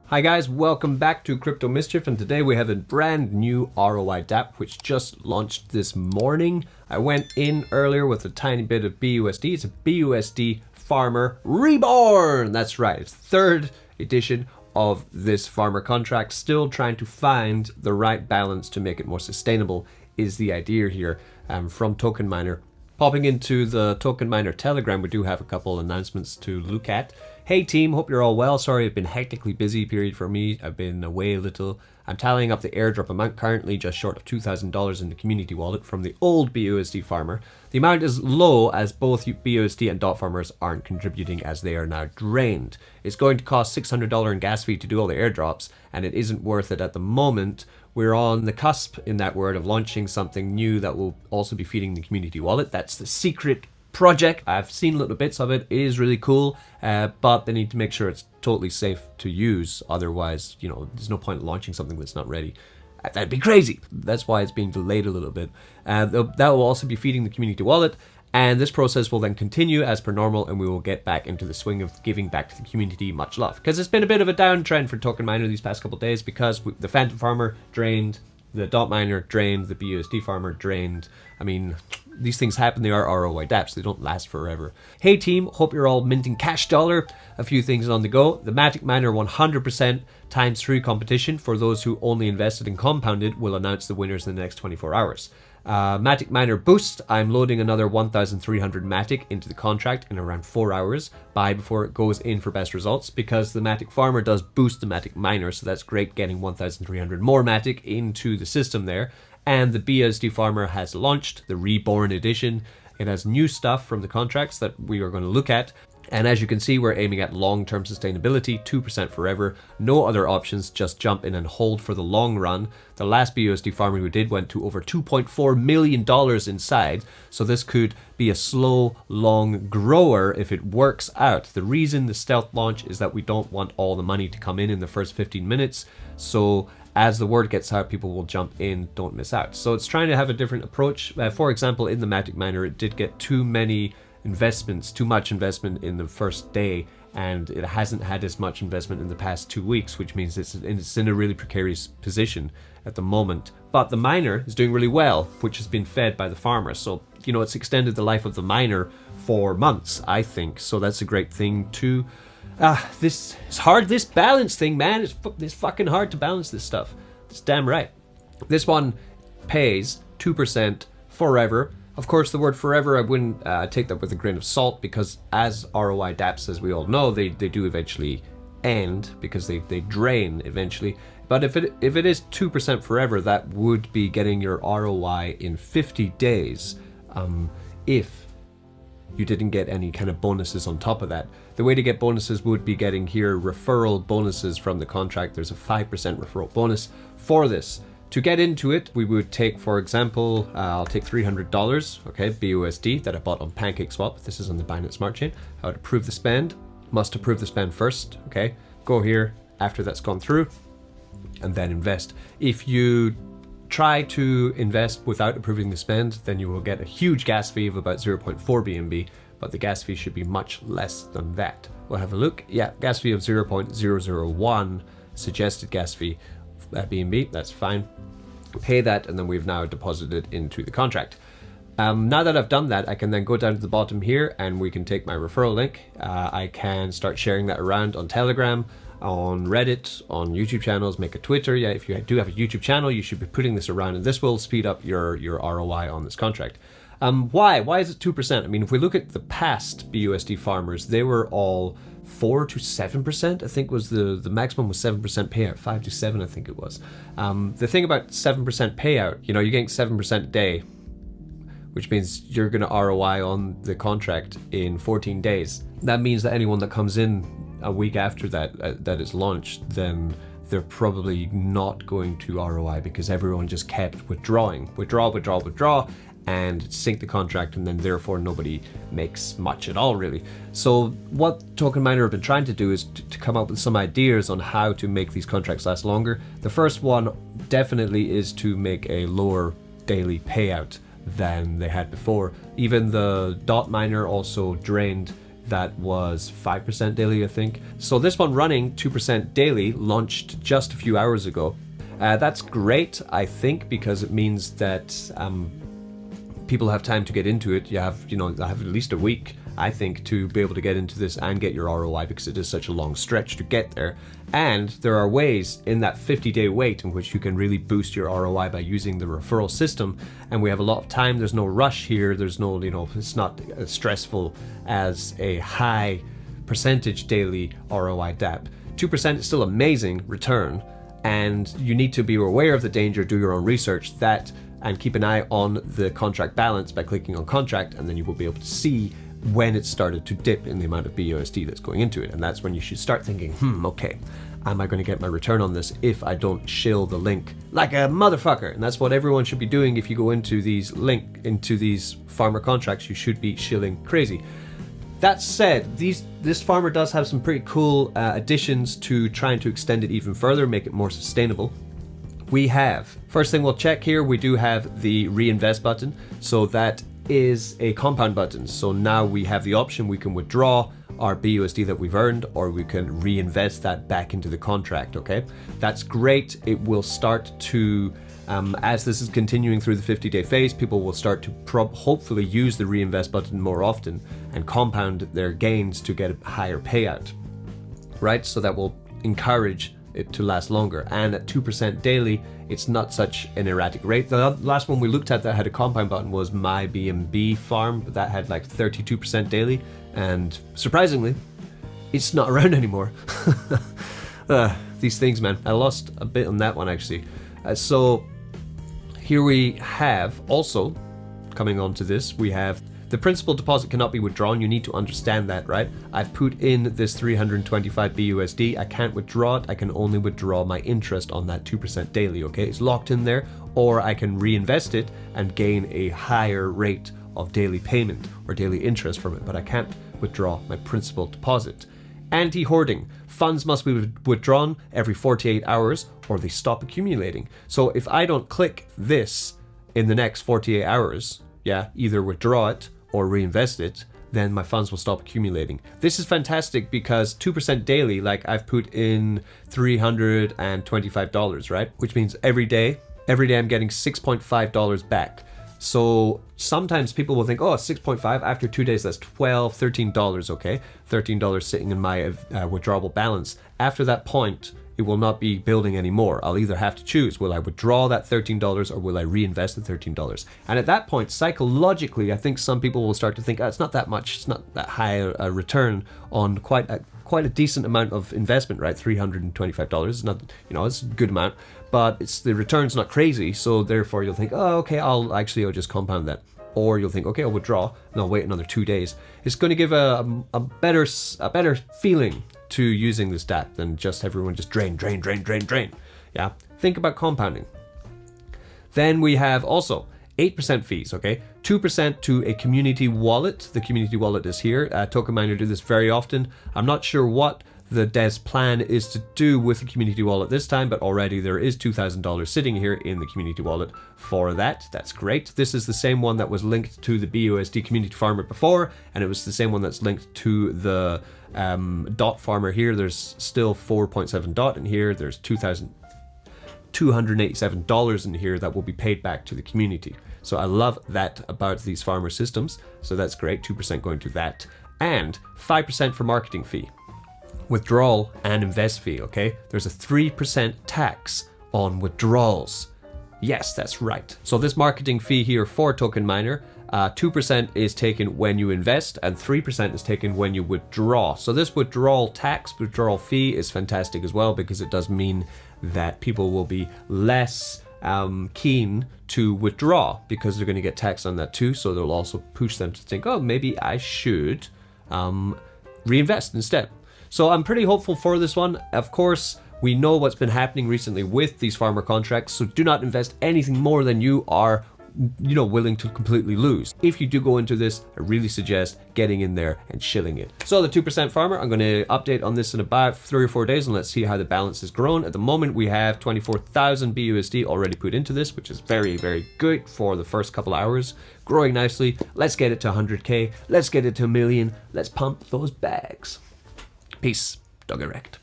Hi guys, welcome back to Crypto Mischief, and today we have a brand new ROI dapp which just launched this morning. I went in earlier with a tiny bit of BUSD. It's a BUSD farmer Reborn. That's right, it's third edition of this farmer contract. Still trying to find the right balance to make it more sustainable is the idea here from Token Miner. Popping into the Token Miner Telegram, we do have a couple announcements to look at. Hey team, hope you're all well. Sorry, it's been hectically busy period for me. I've been away a little. I'm tallying up the airdrop amount, currently just short of $2,000 in the community wallet from the old BUSD farmer. The amount is low as both BUSD and DOT farmers aren't contributing as they are now drained. It's going to cost $600 in gas fee to do all the airdrops, and it isn't worth it at the moment. We're on the cusp, in that word, of launching something new that will also be feeding the community wallet. That's the secret project. I've seen little bits of it. It is really cool, but they need to make sure it's totally safe to use. Otherwise, you know, there's no point in launching something that's not ready. That'd be crazy. That's why it's being delayed a little bit. That will also be feeding the community wallet, and this process will then continue as per normal, and we will get back into the swing of giving back to the community much love. Because it's been a bit of a downtrend for Token Miner these past couple of days, because the Phantom Farmer drained, the DOT Miner drained, the BUSD Farmer drained. I mean, these things happen. They are ROI dapps. They don't last forever. Hey team, hope you're all minting cash dollar. A few things on the go. The Matic Miner 100% times 3 competition for those who only invested in compounded will announce the winners in the next 24 hours. Matic Miner Boost, I'm loading another 1,300 Matic into the contract in around 4 hours. Buy before it goes in for best results, because the Matic Farmer does boost the Matic Miner, so that's great, getting 1,300 more Matic into the system there. And the BUSD Farmer has launched the Reborn edition. It has new stuff from the contracts that we are going to look at. And as you can see, we're aiming at long-term sustainability, 2% forever. No other options, just jump in and hold for the long run. The last BUSD farmer we did went to over $2.4 million inside. So this could be a slow, long grower if it works out. The reason the stealth launch is that we don't want all the money to come in the first 15 minutes. So as the word gets out, people will jump in, don't miss out. So it's trying to have a different approach. For example, in the Matic Miner, it did get too much investment in the first day, and it hasn't had as much investment in the past 2 weeks, which means it's in a really precarious position at the moment. But the miner is doing really well, which has been fed by the farmer. So, you know, it's extended the life of the miner for months, I think. So that's a great thing too. This is hard, this balance thing, man. It's fucking hard to balance this stuff. It's damn right. This one pays 2% forever. Of course, the word forever, I wouldn't take that with a grain of salt, because as ROI dapps, as we all know, they do eventually end, because they drain eventually. But if it is 2% forever, that would be getting your ROI in 50 days if you didn't get any kind of bonuses on top of that. The way to get bonuses would be getting here referral bonuses from the contract. There's a 5% referral bonus for this. To get into it, we would take, for example, I'll take $300, okay, BUSD that I bought on PancakeSwap. This is on the Binance Smart Chain. I would approve the spend, must approve the spend first, okay? Go here after that's gone through, and then invest. If you try to invest without approving the spend, then you will get a huge gas fee of about 0.4 BNB, but the gas fee should be much less than that. We'll have a look. Yeah, gas fee of 0.001, suggested gas fee BNB, that's fine. Pay that, and then we've now deposited into the contract. Now that I've done that, I can then go down to the bottom here, and we can take my referral link. I can start sharing that around on Telegram, on Reddit, on YouTube channels, make a Twitter. Yeah, if you do have a YouTube channel, you should be putting this around, and this will speed up your ROI on this contract. Why is it 2%? I mean, if we look at the past BUSD farmers, they were all 4 to 7%, I think was the maximum was 7% payout, 5 to 7 I think it was. The thing about 7% payout, you know, you're getting 7% a day, which means you're going to ROI on the contract in 14 days. That means that anyone that comes in a week after that is launched, then they're probably not going to ROI, because everyone just kept withdrawing, withdraw, and sync the contract, and then therefore nobody makes much at all, really. So what Token Miner have been trying to do is to come up with some ideas on how to make these contracts last longer. The first one definitely is to make a lower daily payout than they had before. Even the DOT Miner also drained that was 5% daily, I think. So this one running 2% daily launched just a few hours ago. That's great, I think, because it means that people have time to get into it. You have at least a week, I think, to be able to get into this and get your ROI, because it is such a long stretch to get there. And there are ways in that 50-day wait in which you can really boost your ROI by using the referral system. And we have a lot of time. There's no rush here. There's no, it's not as stressful as a high percentage daily ROI DApp. 2% is still amazing return. And you need to be aware of the danger, do your own research, and keep an eye on the contract balance by clicking on contract, and then you will be able to see when it started to dip in the amount of BUSD that's going into it. And that's when you should start thinking, okay, am I going to get my return on this if I don't shill the link like a motherfucker? And that's what everyone should be doing. If you go into these farmer contracts, you should be shilling crazy. That said, this farmer does have some pretty cool additions to trying to extend it even further, make it more sustainable. We have, first thing we'll check here, we do have the reinvest button. So that is a compound button. So now we have the option, we can withdraw our BUSD that we've earned, or we can reinvest that back into the contract, okay? That's great. It will start to, as this is continuing through the 50-day phase, people will start to hopefully use the reinvest button more often and compound their gains to get a higher payout, right? So that will encourage it to last longer. And at 2% daily, it's not such an erratic rate. The last one we looked at that had a compound button was my BNB farm, but that had like 32% daily, and surprisingly, it's not around anymore. These things, man. I lost a bit on that one actually. So here we have also, coming on to this, we have the principal deposit cannot be withdrawn. You need to understand that, right? I've put in this 325 BUSD. I can't withdraw it. I can only withdraw my interest on that 2% daily, okay? It's locked in there, or I can reinvest it and gain a higher rate of daily payment or daily interest from it, but I can't withdraw my principal deposit. Anti-hoarding. Funds must be withdrawn every 48 hours or they stop accumulating. So if I don't click this in the next 48 hours, either withdraw it or reinvest it, then my funds will stop accumulating. This is fantastic because 2% daily, like I've put in $325, right? Which means every day I'm getting $6.5 back. So sometimes people will think, oh, 6.5 after 2 days, that's $12, $13, okay? $13 sitting in my withdrawable balance. After that point, it will not be building anymore. I'll either have to choose, will I withdraw that $13 or will I reinvest the $13? And at that point, psychologically, I think some people will start to think, it's not that much, it's not that high a return on quite a decent amount of investment, right? $325 is not, it's a good amount, but the return's not crazy. So therefore you'll think, oh, okay, I'll just compound that. Or you'll think, okay, I'll withdraw and I'll wait another 2 days. It's going to give a better feeling to using this DApp than just everyone just drain. Yeah, think about compounding. Then we have also 8% fees, okay? 2% to a community wallet. The community wallet is here. Token Miner do this very often. I'm not sure what the dev's plan is to do with the community wallet this time, but already there is $2,000 sitting here in the community wallet for that. That's great. This is the same one that was linked to the BUSD community farmer before, and it was the same one that's linked to the dot farmer here. There's still 4.7 dot in here. There's $2,287 in here that will be paid back to the community. So I love that about these farmer systems. So that's great. 2% going to that, and 5% for marketing fee. Withdrawal and invest fee, okay? There's a 3% tax on withdrawals. Yes, that's right. So this marketing fee here for Token Miner, 2% is taken when you invest and 3% is taken when you withdraw. So this withdrawal fee is fantastic as well, because it does mean that people will be less keen to withdraw because they're going to get taxed on that too. So they'll also push them to think, oh, maybe I should reinvest instead. So I'm pretty hopeful for this one. Of course, we know what's been happening recently with these farmer contracts, so do not invest anything more than you are willing to completely lose. If you do go into this, I really suggest getting in there and shilling it. So the 2% farmer, I'm going to update on this in about 3 or 4 days, and let's see how the balance has grown. At the moment, we have 24,000 BUSD already put into this, which is very, very good for the first couple hours. Growing nicely. Let's get it to 100K. Let's get it to 1 million. Let's pump those bags. Peace. Dog erect.